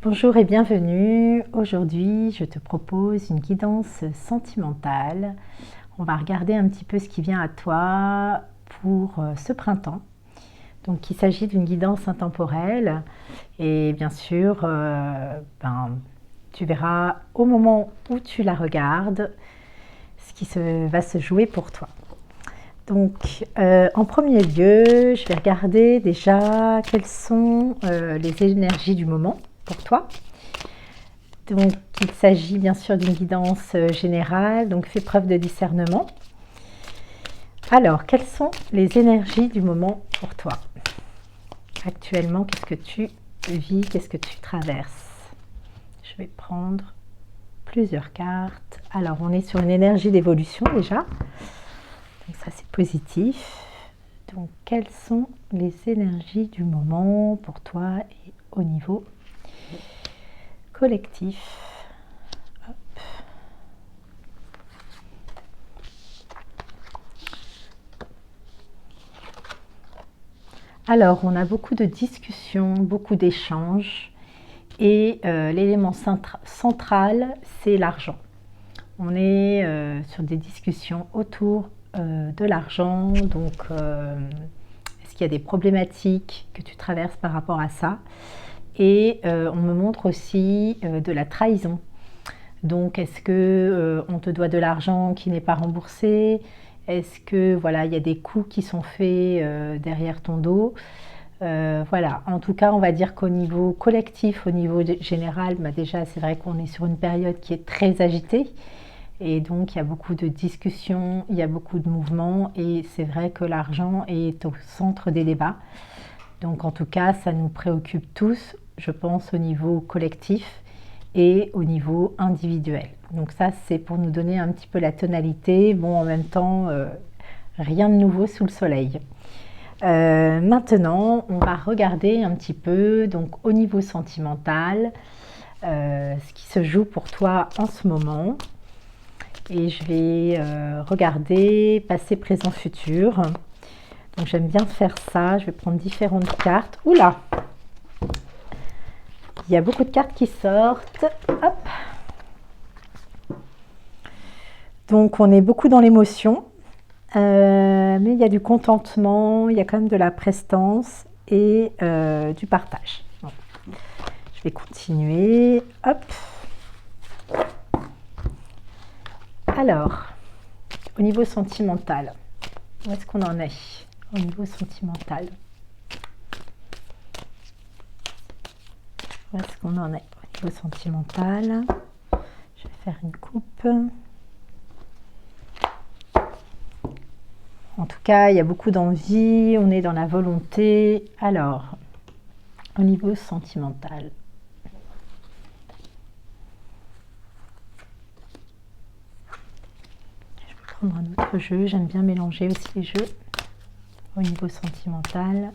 Bonjour et bienvenue. Aujourd'hui, je te propose une guidance sentimentale. On va regarder un petit peu ce qui vient à toi pour ce printemps. Donc, il s'agit d'une guidance intemporelle et bien sûr, tu verras au moment où tu la regardes ce qui va se jouer pour toi. Donc, en premier lieu, je vais regarder déjà quelles sont les énergies du moment pour toi. Donc, il s'agit bien sûr d'une guidance générale, donc fais preuve de discernement. Alors, quelles sont les énergies du moment pour toi? Actuellement, qu'est-ce que tu vis? Qu'est-ce que tu traverses? Je vais prendre plusieurs cartes. Alors, on est sur une énergie d'évolution déjà. Donc, ça, c'est positif. Donc, quelles sont les énergies du moment pour toi et au niveau collectif? Hop. Alors, on a beaucoup de discussions, beaucoup d'échanges et l'élément central, c'est l'argent. On est sur des discussions autour de l'argent, donc est-ce qu'il y a des problématiques que tu traverses par rapport à ça? Et on me montre aussi de la trahison. Donc, est-ce que on te doit de l'argent qui n'est pas remboursé? Est-ce que voilà, il y a des coups qui sont faits derrière ton dos? Voilà, en tout cas, on va dire qu'au niveau collectif, au niveau général, déjà, c'est vrai qu'on est sur une période qui est très agitée. Et donc, il y a beaucoup de discussions, il y a beaucoup de mouvements. Et c'est vrai que l'argent est au centre des débats. Donc, en tout cas, ça nous préoccupe tous, je pense, au niveau collectif et au niveau individuel. Donc ça, c'est pour nous donner un petit peu la tonalité. Bon, en même temps, rien de nouveau sous le soleil. Maintenant, on va regarder un petit peu, donc au niveau sentimental, ce qui se joue pour toi en ce moment. Et je vais regarder passé, présent, futur. Donc j'aime bien faire ça. Je vais prendre différentes cartes. Oula! Il y a beaucoup de cartes qui sortent. Hop! Donc on est beaucoup dans l'émotion, mais il y a du contentement, il y a quand même de la prestance et du partage. Bon. Je vais continuer. Hop. Alors, au niveau sentimental, où est-ce qu'on en est? Au niveau sentimental. Où est-ce qu'on en est? Au niveau sentimental. Je vais faire une coupe. En tout cas, il y a beaucoup d'envie, on est dans la volonté. Alors, au niveau sentimental. Je vais prendre un autre jeu, j'aime bien mélanger aussi les jeux. Au niveau sentimental.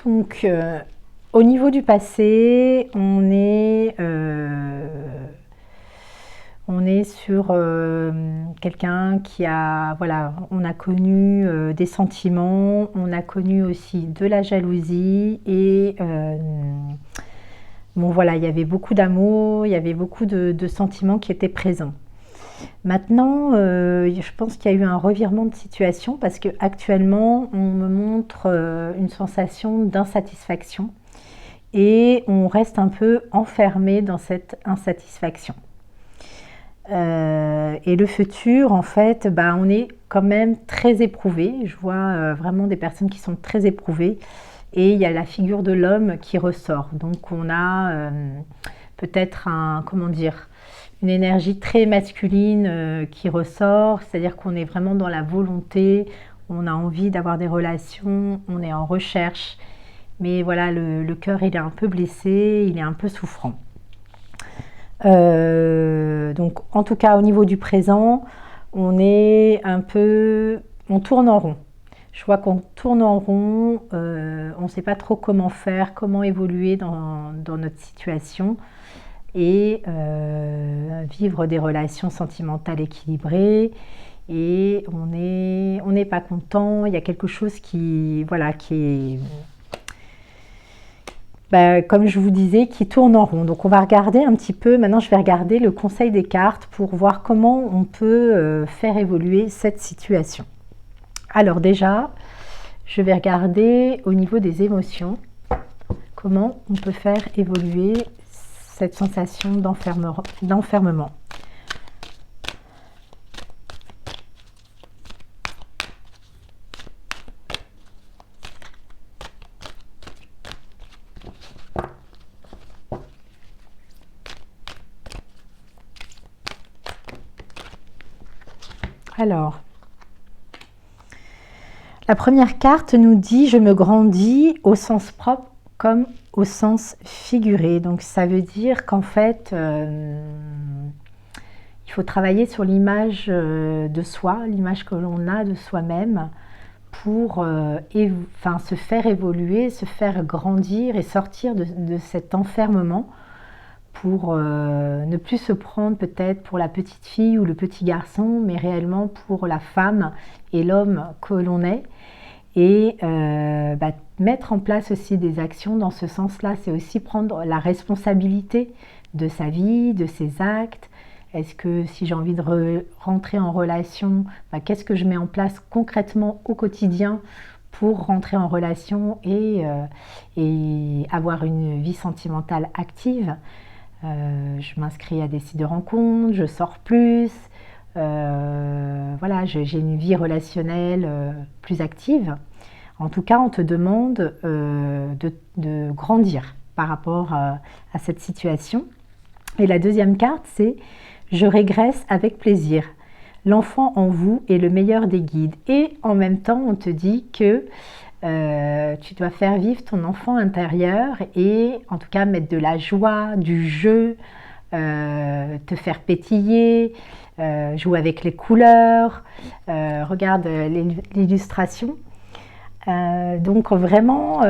Donc, au niveau du passé, on est sur quelqu'un qui a, voilà, on a connu des sentiments, on a connu aussi de la jalousie et bon voilà, il y avait beaucoup d'amour, il y avait beaucoup de sentiments qui étaient présents. Maintenant, je pense qu'il y a eu un revirement de situation parce que actuellement, on me montre une sensation d'insatisfaction et on reste un peu enfermé dans cette insatisfaction. Et le futur, en fait, on est quand même très éprouvé. Je vois vraiment des personnes qui sont très éprouvées et il y a la figure de l'homme qui ressort. Donc on a peut-être comment dire, une énergie très masculine qui ressort, c'est-à-dire qu'on est vraiment dans la volonté, on a envie d'avoir des relations, on est en recherche, mais voilà, le cœur il est un peu blessé, il est un peu souffrant. Donc en tout cas au niveau du présent, on est un peu, on tourne en rond. Je vois qu'on tourne en rond, on ne sait pas trop comment faire, comment évoluer dans notre situation et vivre des relations sentimentales équilibrées. Et on n'est pas content, il y a quelque chose qui, voilà, qui est, comme je vous disais, qui tourne en rond. Donc on va regarder un petit peu, maintenant je vais regarder le conseil des cartes pour voir comment on peut faire évoluer cette situation. Alors déjà, je vais regarder au niveau des émotions, comment on peut faire évoluer cette sensation d'enfermement. Alors, la première carte nous dit « Je me grandis » au sens propre comme au sens figuré. Donc, ça veut dire qu'en fait, il faut travailler sur l'image de soi, l'image que l'on a de soi-même pour se faire évoluer, se faire grandir et sortir de cet enfermement pour ne plus se prendre peut-être pour la petite fille ou le petit garçon, mais réellement pour la femme et l'homme que l'on est. Et mettre en place aussi des actions dans ce sens-là, c'est aussi prendre la responsabilité de sa vie, de ses actes. Est-ce que si j'ai envie de rentrer en relation, qu'est-ce que je mets en place concrètement au quotidien pour rentrer en relation et avoir une vie sentimentale active? Je m'inscris à des sites de rencontres, je sors plus, voilà, j'ai une vie relationnelle plus active. En tout cas, on te demande de grandir par rapport à cette situation. Et la deuxième carte, c'est « Je régresse avec plaisir ». L'enfant en vous est le meilleur des guides. Et en même temps, on te dit que tu dois faire vivre ton enfant intérieur et en tout cas mettre de la joie, du jeu, te faire pétiller, jouer avec les couleurs. Regarde l'illustration. Donc vraiment, moi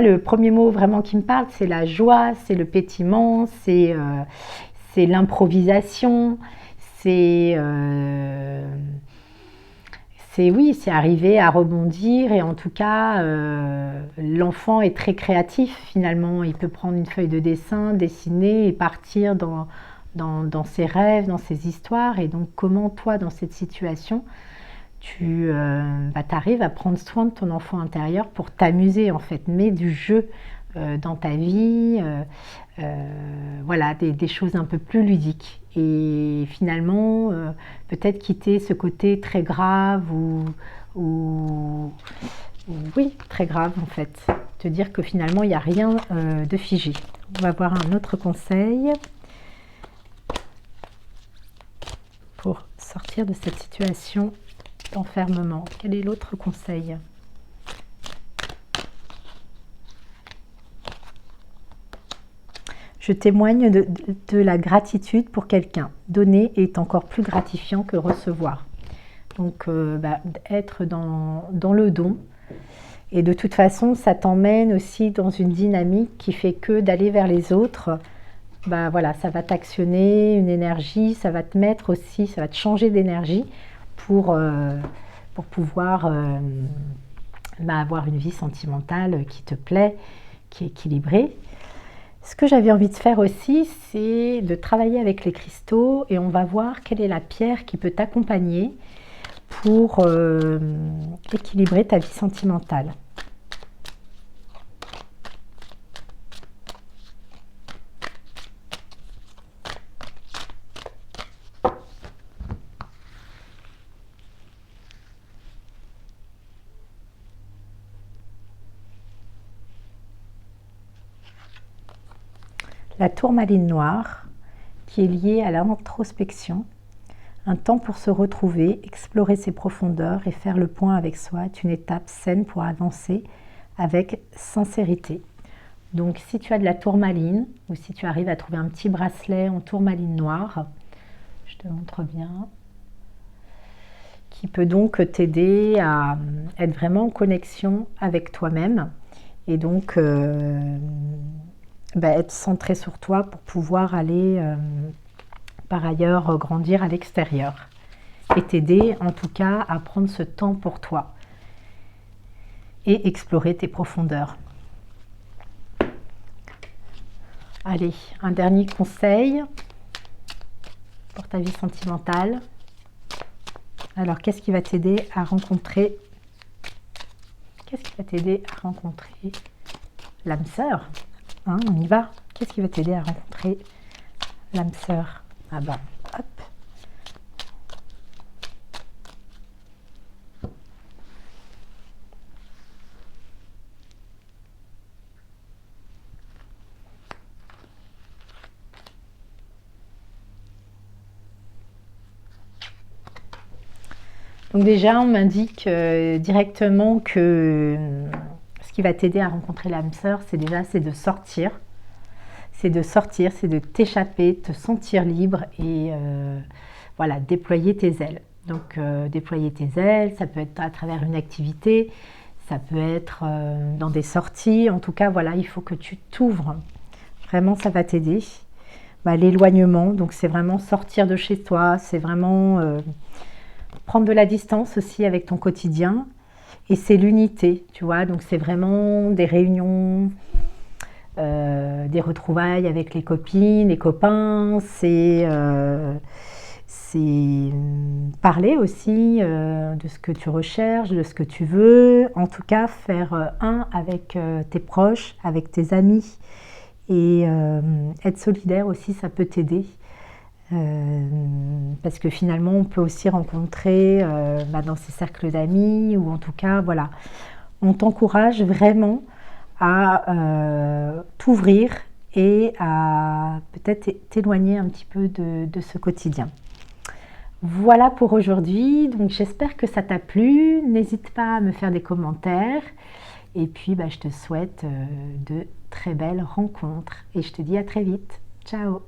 le premier mot vraiment qui me parle, c'est la joie, c'est le pétillement, c'est l'improvisation, oui, c'est arriver à rebondir et en tout cas, l'enfant est très créatif finalement. Il peut prendre une feuille de dessin, dessiner et partir dans ses rêves, dans ses histoires. Et donc, comment toi, dans cette situation, tu arrives à prendre soin de ton enfant intérieur pour t'amuser en fait, mets du jeu dans ta vie, voilà, des choses un peu plus ludiques. Et finalement, peut-être quitter ce côté très grave ou oui, très grave en fait. Te dire que finalement, il n'y a rien de figé. On va voir un autre conseil pour sortir de cette situation d'enfermement. Quel est l'autre conseil ? Je témoigne de la gratitude pour quelqu'un. Donner est encore plus gratifiant que recevoir. Donc, être dans le don. Et de toute façon, ça t'emmène aussi dans une dynamique qui fait que d'aller vers les autres, voilà, ça va t'actionner une énergie, ça va te mettre aussi, ça va te changer d'énergie pour pouvoir avoir une vie sentimentale qui te plaît, qui est équilibrée. Ce que j'avais envie de faire aussi, c'est de travailler avec les cristaux et on va voir quelle est la pierre qui peut t'accompagner pour équilibrer ta vie sentimentale. La tourmaline noire, qui est liée à l'introspection, un temps pour se retrouver, explorer ses profondeurs et faire le point avec soi est une étape saine pour avancer avec sincérité. Donc si tu as de la tourmaline ou si tu arrives à trouver un petit bracelet en tourmaline noire, je te montre bien, qui peut donc t'aider à être vraiment en connexion avec toi-même et donc être centré sur toi pour pouvoir aller par ailleurs grandir à l'extérieur et t'aider en tout cas à prendre ce temps pour toi et explorer tes profondeurs. Allez, un dernier conseil pour ta vie sentimentale. Alors, qu'est-ce qui va t'aider à rencontrer l'âme sœur, hein, on y va. Qu'est-ce qui va t'aider à rencontrer l'âme sœur? Ah ben, hop. Donc déjà, on m'indique directement que ce qui va t'aider à rencontrer l'âme sœur, c'est de sortir. C'est de t'échapper, te sentir libre et voilà, déployer tes ailes. Donc déployer tes ailes, ça peut être à travers une activité, ça peut être dans des sorties. En tout cas, voilà, il faut que tu t'ouvres. Vraiment, ça va t'aider. L'éloignement, donc c'est vraiment sortir de chez toi, c'est vraiment prendre de la distance aussi avec ton quotidien. Et c'est l'unité, tu vois, donc c'est vraiment des réunions, des retrouvailles avec les copines, les copains, c'est parler aussi de ce que tu recherches, de ce que tu veux, en tout cas faire un avec tes proches, avec tes amis et être solidaire aussi, ça peut t'aider. Parce que finalement on peut aussi rencontrer dans ces cercles d'amis ou en tout cas voilà, on t'encourage vraiment à t'ouvrir et à peut-être t'éloigner un petit peu de ce quotidien. Voilà pour aujourd'hui, donc j'espère que ça t'a plu, n'hésite pas à me faire des commentaires et puis je te souhaite de très belles rencontres et je te dis à très vite, ciao.